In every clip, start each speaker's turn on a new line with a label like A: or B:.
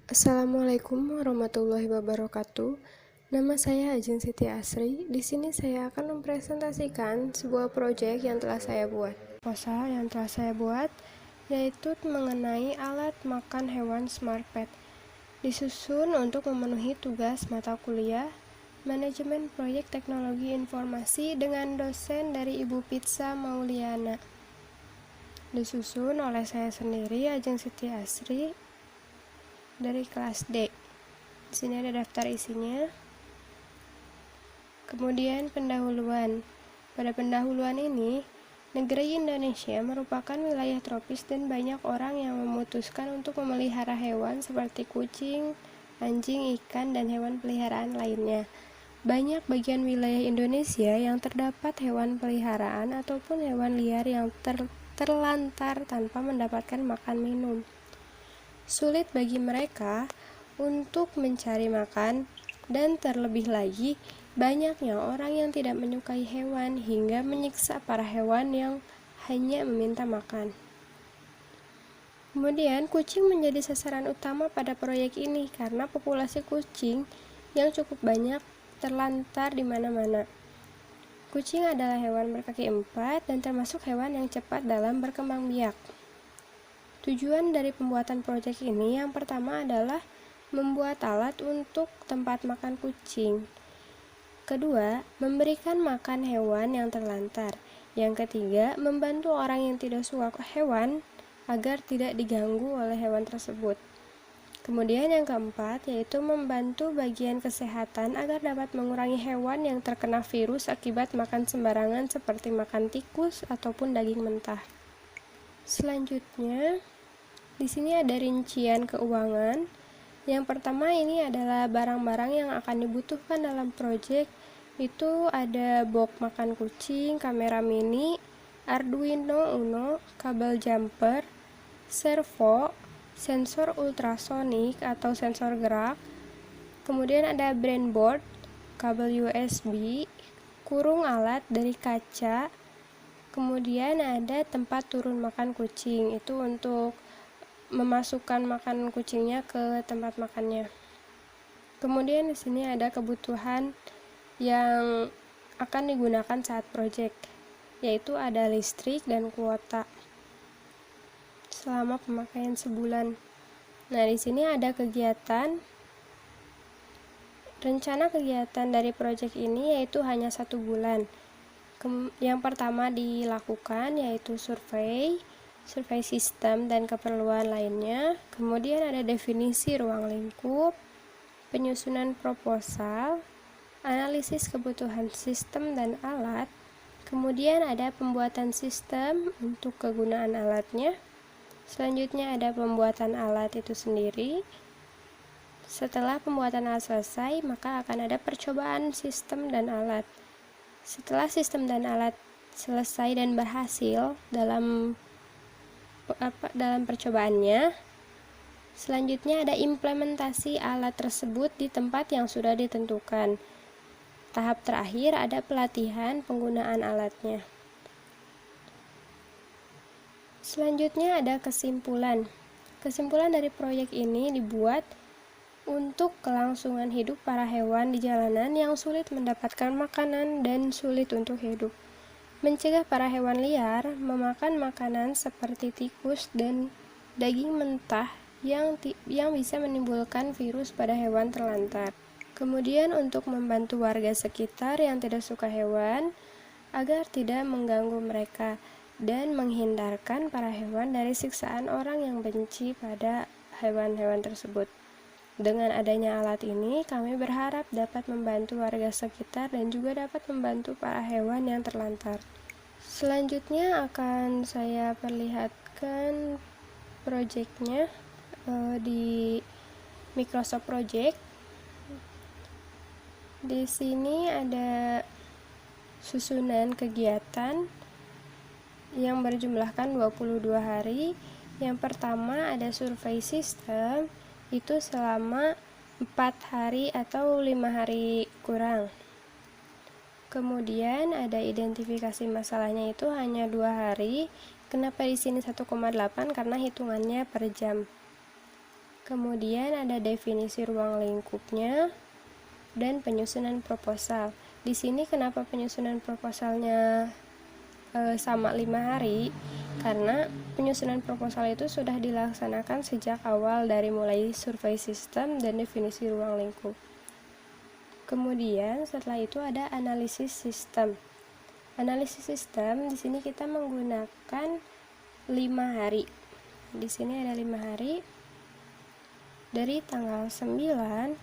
A: Assalamualaikum warahmatullahi wabarakatuh. Nama saya Ajeng Siti Asri. Di sini saya akan mempresentasikan sebuah proyek yang telah saya buat. Proposal yang telah saya buat yaitu mengenai alat makan hewan Smart Pet. Disusun untuk memenuhi tugas mata kuliah Manajemen Proyek Teknologi Informasi dengan dosen dari Ibu Pizza Mauliana. Disusun oleh saya sendiri, Ajeng Siti Asri, dari kelas D. Di sini ada daftar isinya. Kemudian pendahuluan. Pada pendahuluan ini, negeri Indonesia merupakan wilayah tropis dan banyak orang yang memutuskan untuk memelihara hewan seperti kucing, anjing, ikan, dan hewan peliharaan lainnya. Banyak bagian wilayah Indonesia yang terdapat hewan peliharaan ataupun hewan liar yang terlantar tanpa mendapatkan makan minum. Sulit bagi mereka untuk mencari makan, dan terlebih lagi banyaknya orang yang tidak menyukai hewan hingga menyiksa para hewan yang hanya meminta makan. Kemudian kucing menjadi sasaran utama pada proyek ini karena populasi kucing yang cukup banyak terlantar di mana-mana. Kucing adalah hewan berkaki 4 dan termasuk hewan yang cepat dalam berkembang biak. Tujuan dari pembuatan proyek ini yang pertama adalah membuat alat untuk tempat makan kucing. Kedua, memberikan makan hewan yang terlantar. Yang ketiga, membantu orang yang tidak suka hewan agar tidak diganggu oleh hewan tersebut. Kemudian yang keempat, yaitu membantu bagian kesehatan agar dapat mengurangi hewan yang terkena virus akibat makan sembarangan seperti makan tikus ataupun daging mentah. Selanjutnya, di sini ada rincian keuangan. Yang pertama ini adalah barang-barang yang akan dibutuhkan dalam proyek. Itu ada box makan kucing, kamera mini, Arduino Uno, kabel jumper, servo, sensor ultrasonik atau sensor gerak. Kemudian ada brainboard, kabel USB, kurung alat dari kaca. Kemudian ada tempat turun makan kucing. Itu untuk memasukkan makan kucingnya ke tempat makannya. Kemudian di sini ada kebutuhan yang akan digunakan saat proyek, yaitu ada listrik dan kuota selama pemakaian sebulan. Nah, di sini ada kegiatan. Rencana kegiatan dari proyek ini yaitu hanya 1 bulan. Yang pertama dilakukan yaitu survei sistem dan keperluan lainnya. Kemudian ada definisi ruang lingkup, penyusunan proposal, analisis kebutuhan sistem dan alat. Kemudian ada pembuatan sistem untuk kegunaan alatnya. Selanjutnya ada pembuatan alat itu sendiri. Setelah pembuatan alat selesai, maka akan ada percobaan sistem dan alat. Setelah sistem dan alat selesai dan berhasil dalam percobaannya, selanjutnya ada implementasi alat tersebut di tempat yang sudah ditentukan. Tahap terakhir ada pelatihan penggunaan alatnya. Selanjutnya ada kesimpulan. Kesimpulan dari proyek ini dibuat untuk kelangsungan hidup para hewan di jalanan yang sulit mendapatkan makanan dan sulit untuk hidup. Mencegah para hewan liar memakan makanan seperti tikus dan daging mentah yang bisa menimbulkan virus pada hewan terlantar. Kemudian untuk membantu warga sekitar yang tidak suka hewan agar tidak mengganggu mereka dan menghindarkan para hewan dari siksaan orang yang benci pada hewan-hewan tersebut. Dengan adanya alat ini, kami berharap dapat membantu warga sekitar dan juga dapat membantu para hewan yang terlantar. Selanjutnya akan saya perlihatkan proyeknya di Microsoft Project. Di sini ada susunan kegiatan yang berjumlahkan 22 hari. Yang pertama ada survei sistem, itu selama 4 hari atau 5 hari kurang. Kemudian ada identifikasi masalahnya itu hanya 2 hari. Kenapa di sini 1,8? Karena hitungannya per jam. Kemudian ada definisi ruang lingkupnya dan penyusunan proposal. Di sini kenapa penyusunan proposalnya sama 5 hari? Karena penyusunan proposal itu sudah dilaksanakan sejak awal dari mulai survei sistem dan definisi ruang lingkup. Kemudian setelah itu ada analisis sistem. Analisis sistem di sini kita menggunakan 5 hari. Di sini ada 5 hari dari tanggal 9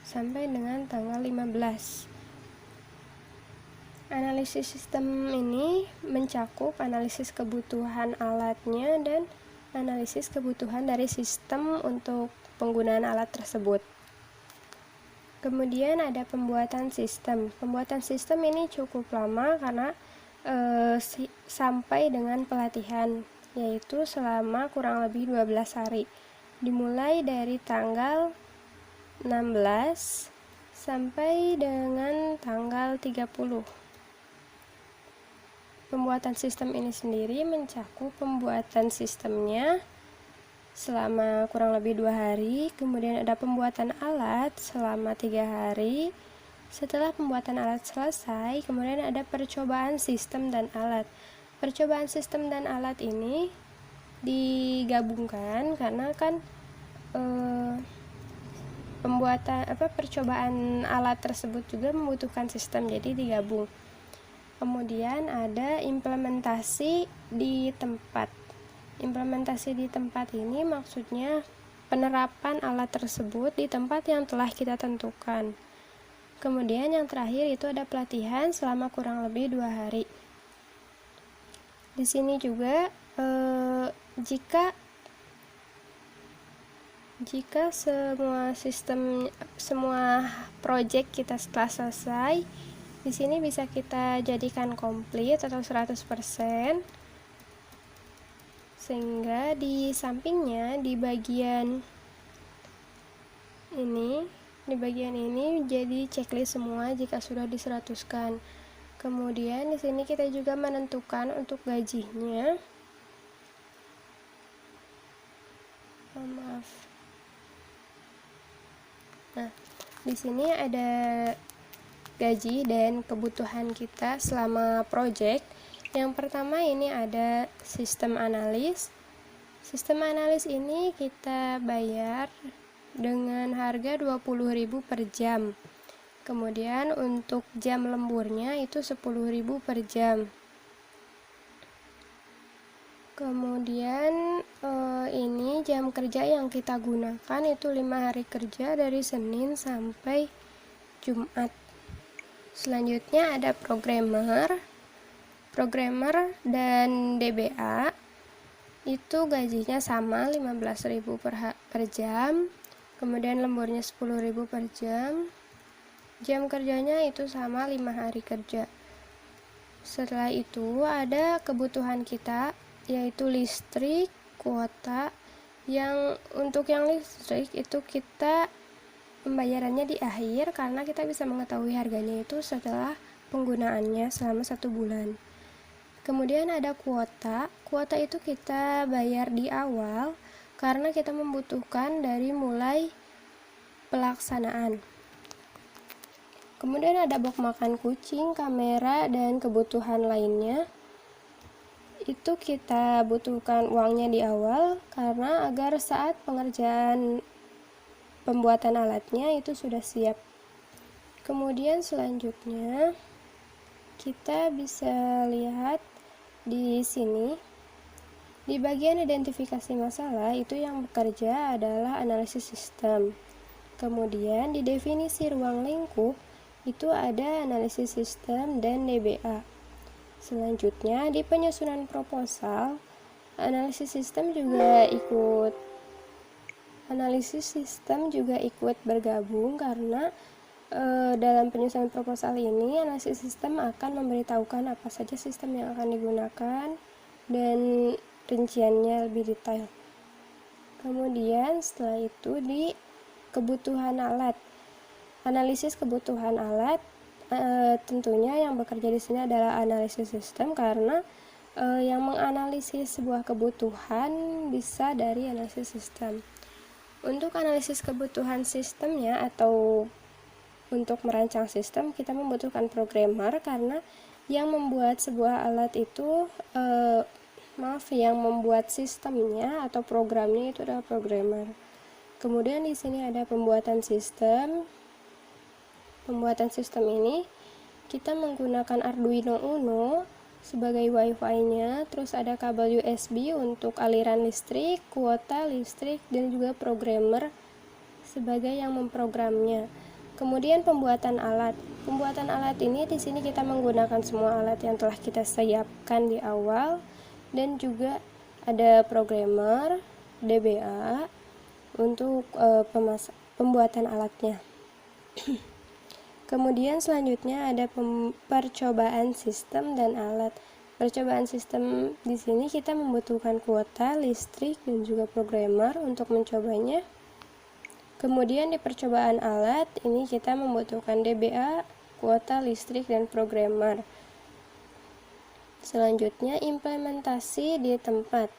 A: sampai dengan tanggal 15. Analisis sistem ini mencakup analisis kebutuhan alatnya dan analisis kebutuhan dari sistem untuk penggunaan alat tersebut. Kemudian ada pembuatan sistem. Pembuatan sistem ini cukup lama karena sampai dengan pelatihan, yaitu selama kurang lebih 12 hari. Dimulai dari tanggal 16 sampai dengan tanggal 30. Pembuatan sistem ini sendiri mencakup pembuatan sistemnya selama kurang lebih 2 hari, kemudian ada pembuatan alat selama 3 hari. Setelah pembuatan alat selesai, kemudian ada percobaan sistem dan alat. Percobaan sistem dan alat ini digabungkan karena kan percobaan alat tersebut juga membutuhkan sistem, jadi digabung. Kemudian ada implementasi di tempat. Implementasi di tempat ini maksudnya penerapan alat tersebut di tempat yang telah kita tentukan. Kemudian yang terakhir itu ada pelatihan selama kurang lebih 2 hari. Di sini juga jika semua project kita setelah selesai, di sini bisa kita jadikan komplit atau 100%, sehingga di sampingnya di bagian ini jadi checklist semua jika sudah di-100-kan. Kemudian di sini kita juga menentukan untuk gajinya. Nah, di sini ada gaji dan kebutuhan kita selama project. Yang pertama ini ada sistem analis. Sistem analis ini kita bayar dengan harga 20.000 per jam. Kemudian untuk jam lemburnya itu 10.000 per jam. Kemudian ini jam kerja yang kita gunakan itu 5 hari kerja dari Senin sampai Jumat. Selanjutnya ada programmer dan DBA. Itu gajinya sama 15.000 per jam. Kemudian lemburnya 10.000 per jam. Jam kerjanya itu sama 5 hari kerja. Setelah itu ada kebutuhan kita, yaitu listrik, kuota. Yang untuk yang listrik itu kita pembayarannya di akhir karena kita bisa mengetahui harganya itu setelah penggunaannya selama 1 bulan. Kemudian ada kuota. Kuota itu kita bayar di awal karena kita membutuhkan dari mulai pelaksanaan. Kemudian ada box makan kucing, kamera, dan kebutuhan lainnya. Itu kita butuhkan uangnya di awal karena agar saat pengerjaan pembuatan alatnya itu sudah siap. Kemudian selanjutnya kita bisa lihat di sini di bagian identifikasi masalah itu yang bekerja adalah analisis sistem. Kemudian di definisi ruang lingkup itu ada analisis sistem dan DBA. Selanjutnya di penyusunan proposal analisis sistem juga ikut bergabung karena dalam penyusunan proposal ini analisis sistem akan memberitahukan apa saja sistem yang akan digunakan dan rinciannya lebih detail. Kemudian setelah itu di kebutuhan alat, analisis kebutuhan alat, tentunya yang bekerja di sini adalah analisis sistem karena yang menganalisis sebuah kebutuhan bisa dari analisis sistem. Untuk analisis kebutuhan sistemnya atau untuk merancang sistem, kita membutuhkan programmer karena yang membuat sebuah alat itu yang membuat sistemnya atau programnya itu adalah programmer. Kemudian di sini ada pembuatan sistem. Pembuatan sistem ini kita menggunakan Arduino Uno sebagai WiFi-nya, terus ada kabel USB untuk aliran listrik, kuota listrik, dan juga programmer sebagai yang memprogramnya. Kemudian pembuatan alat. Pembuatan alat ini di sini kita menggunakan semua alat yang telah kita siapkan di awal, dan juga ada programmer, DBA untuk pembuatan alatnya. Kemudian selanjutnya ada percobaan sistem dan alat. Percobaan sistem di sini kita membutuhkan kuota, listrik, dan juga programmer untuk mencobanya. Kemudian di percobaan alat ini kita membutuhkan DBA, kuota, listrik, dan programmer. Selanjutnya implementasi di tempat.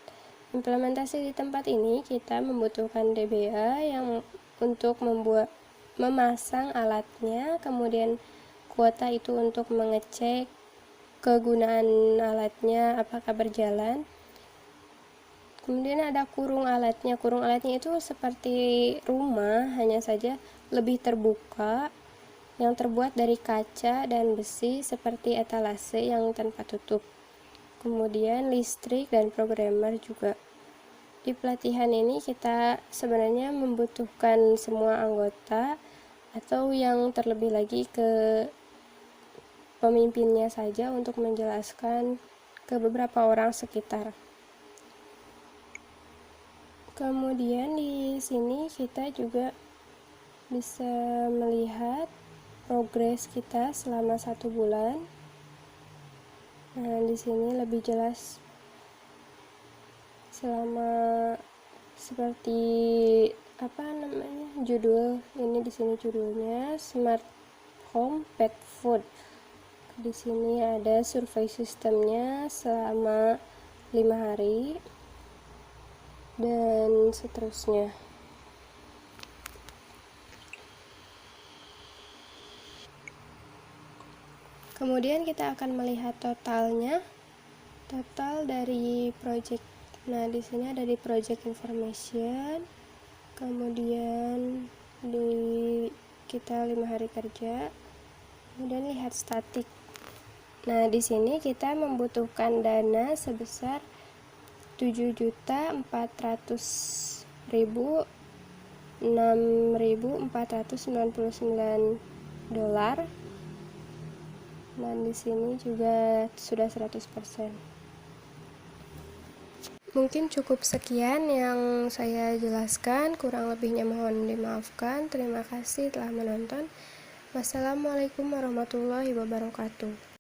A: Implementasi di tempat ini kita membutuhkan DBA yang untuk memasang alatnya, kemudian kuota itu untuk mengecek kegunaan alatnya apakah berjalan. Kemudian ada kurung alatnya. Kurung alatnya itu seperti rumah, hanya saja lebih terbuka, yang terbuat dari kaca dan besi seperti etalase yang tanpa tutup. Kemudian listrik dan programmer juga. Di pelatihan ini kita sebenarnya membutuhkan semua anggota atau yang terlebih lagi ke pemimpinnya saja untuk menjelaskan ke beberapa orang sekitar. Kemudian di sini kita juga bisa melihat progres kita selama 1 bulan. Nah, di sini lebih jelas selama seperti judul ini. Di sini judulnya Smart Home Pet Food. Di sini ada survei sistemnya selama 5 hari dan seterusnya. Kemudian kita akan melihat totalnya, total dari project. Nah, di sini ada di project information, kemudian di kita 5 hari kerja, kemudian lihat statik. Nah, di sini kita membutuhkan dana sebesar 7.400.006.499 dolar. Dan di sini juga sudah 100%. Mungkin cukup sekian yang saya jelaskan, kurang lebihnya mohon dimaafkan. Terima kasih telah menonton. Wassalamualaikum warahmatullahi wabarakatuh.